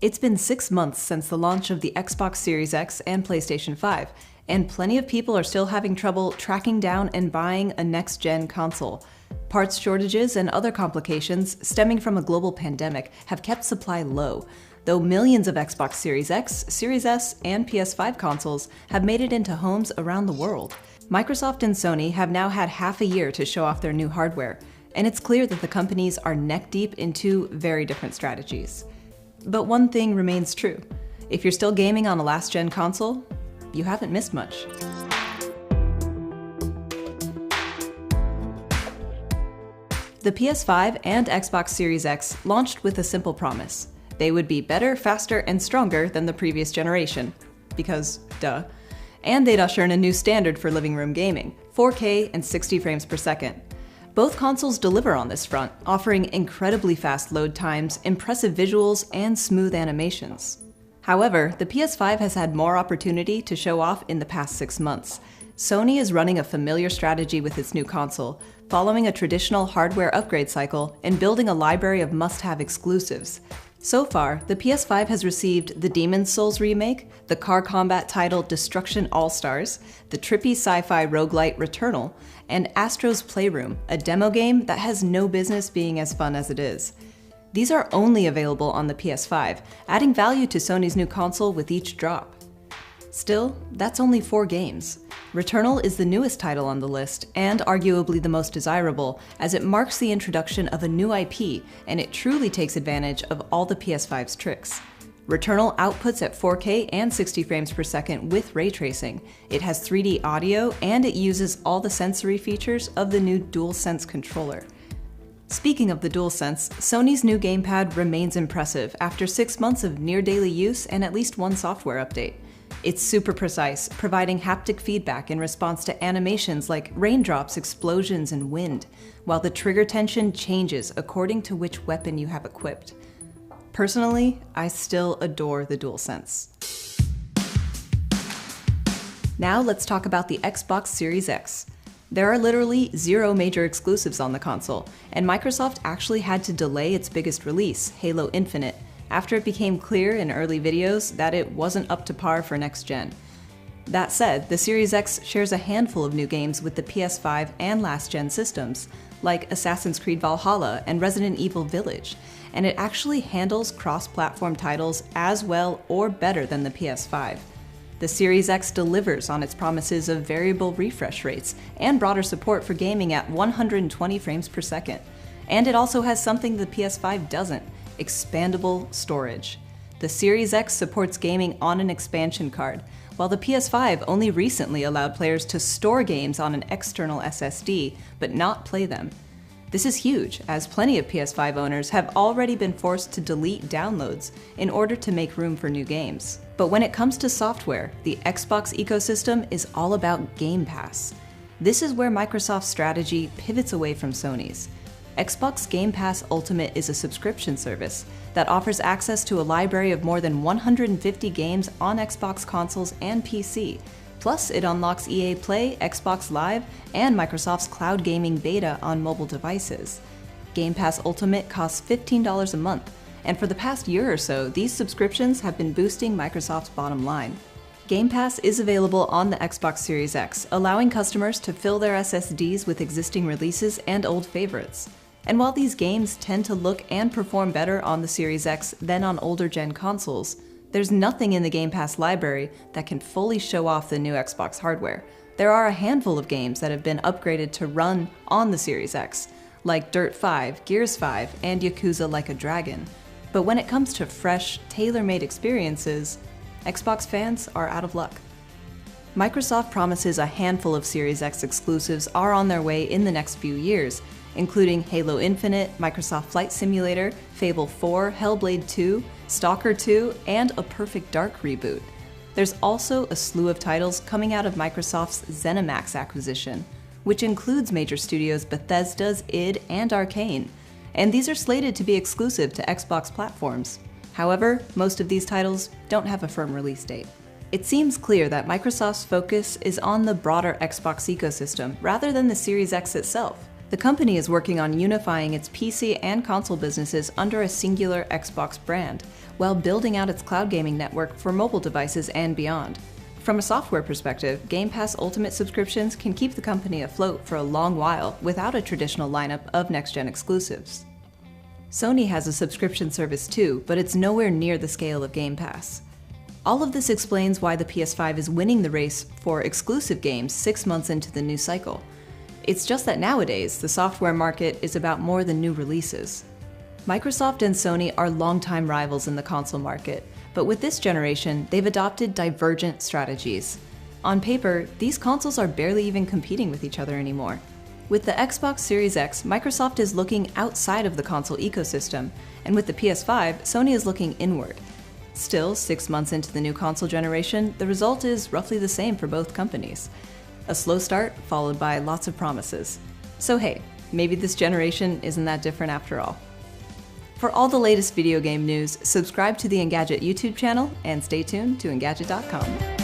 It's been 6 months since the launch of the Xbox Series X and PlayStation 5, and plenty of people are still having trouble tracking down and buying a next-gen console. Parts shortages and other complications stemming from a global pandemic have kept supply low, though millions of Xbox Series X, Series S, and PS5 consoles have made it into homes around the world. Microsoft and Sony have now had half a year to show off their new hardware, and it's clear that the companies are neck-deep in two very different strategies. But one thing remains true. If you're still gaming on a last-gen console, you haven't missed much. The PS5 and Xbox Series X launched with a simple promise. They would be better, faster, and stronger than the previous generation. Because, duh. And they'd usher in a new standard for living room gaming, 4K and 60 frames per second. Both consoles deliver on this front, offering incredibly fast load times, impressive visuals, and smooth animations. However, the PS5 has had more opportunity to show off in the past 6 months. Sony is running a familiar strategy with its new console, following a traditional hardware upgrade cycle and building a library of must-have exclusives. So far, the PS5 has received the Demon's Souls remake, the car combat title Destruction All-Stars, the trippy sci-fi roguelite Returnal, and Astro's Playroom, a demo game that has no business being as fun as it is. These are only available on the PS5, adding value to Sony's new console with each drop. Still, that's only 4 games. Returnal is the newest title on the list, and arguably the most desirable, as it marks the introduction of a new IP, and it truly takes advantage of all the PS5's tricks. Returnal outputs at 4K and 60 frames per second with ray tracing. It has 3D audio, and it uses all the sensory features of the new DualSense controller. Speaking of the DualSense, Sony's new gamepad remains impressive after 6 months of near-daily use and at least one software update. It's super precise, providing haptic feedback in response to animations like raindrops, explosions, and wind, while the trigger tension changes according to which weapon you have equipped. Personally, I still adore the DualSense. Now let's talk about the Xbox Series X. There are literally 0 major exclusives on the console, and Microsoft actually had to delay its biggest release, Halo Infinite, after it became clear in early videos that it wasn't up to par for next gen. That said, the Series X shares a handful of new games with the PS5 and last-gen systems, like Assassin's Creed Valhalla and Resident Evil Village, and it actually handles cross-platform titles as well or better than the PS5. The Series X delivers on its promises of variable refresh rates and broader support for gaming at 120 frames per second. And it also has something the PS5 doesn't: expandable storage. The Series X supports gaming on an expansion card, while the PS5 only recently allowed players to store games on an external SSD, but not play them. This is huge, as plenty of PS5 owners have already been forced to delete downloads in order to make room for new games. But when it comes to software, the Xbox ecosystem is all about Game Pass. This is where Microsoft's strategy pivots away from Sony's. Xbox Game Pass Ultimate is a subscription service that offers access to a library of more than 150 games on Xbox consoles and PC. Plus, it unlocks EA Play, Xbox Live, and Microsoft's cloud gaming beta on mobile devices. Game Pass Ultimate costs $15 a month, and for the past year or so, these subscriptions have been boosting Microsoft's bottom line. Game Pass is available on the Xbox Series X, allowing customers to fill their SSDs with existing releases and old favorites. And while these games tend to look and perform better on the Series X than on older gen consoles, there's nothing in the Game Pass library that can fully show off the new Xbox hardware. There are a handful of games that have been upgraded to run on the Series X, like Dirt 5, Gears 5, and Yakuza Like a Dragon. But when it comes to fresh, tailor-made experiences, Xbox fans are out of luck. Microsoft promises a handful of Series X exclusives are on their way in the next few years, including Halo Infinite, Microsoft Flight Simulator, Fable 4, Hellblade 2, Stalker 2, and a Perfect Dark reboot. There's also a slew of titles coming out of Microsoft's ZeniMax acquisition, which includes major studios Bethesda's id and Arcane, and these are slated to be exclusive to Xbox platforms. However, most of these titles don't have a firm release date. It seems clear that Microsoft's focus is on the broader Xbox ecosystem rather than the Series X itself. The company is working on unifying its PC and console businesses under a singular Xbox brand, while building out its cloud gaming network for mobile devices and beyond. From a software perspective, Game Pass Ultimate subscriptions can keep the company afloat for a long while without a traditional lineup of next-gen exclusives. Sony has a subscription service too, but it's nowhere near the scale of Game Pass. All of this explains why the PS5 is winning the race for exclusive games 6 months into the new cycle. It's just that nowadays, the software market is about more than new releases. Microsoft and Sony are longtime rivals in the console market, but with this generation, they've adopted divergent strategies. On paper, these consoles are barely even competing with each other anymore. With the Xbox Series X, Microsoft is looking outside of the console ecosystem, and with the PS5, Sony is looking inward. Still, 6 months into the new console generation, the result is roughly the same for both companies. A slow start, followed by lots of promises. So hey, maybe this generation isn't that different after all. For all the latest video game news, subscribe to the Engadget YouTube channel and stay tuned to Engadget.com.